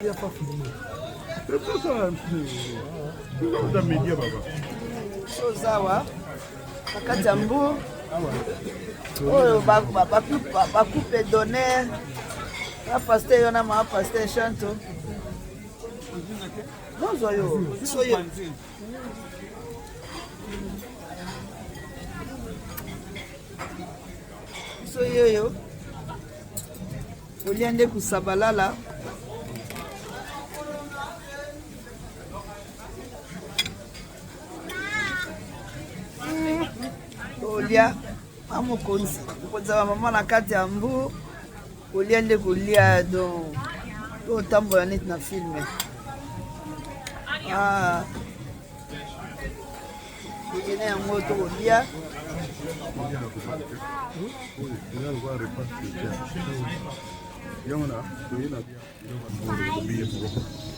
Il n'y a pas filmé. C'est pour ça. C'est comme dans les médias, papa. Ozawa, bakati ya mbu oyo bakupe donner na pasteur yo na ma pasteur chanto nozwa yo biso yo biso yoyo olia nde kusabalala olia amokonzi mokonzi wa mama na kati ya mbu olia nde kolia don to otambola neti na filme okene yango to kolia Il y a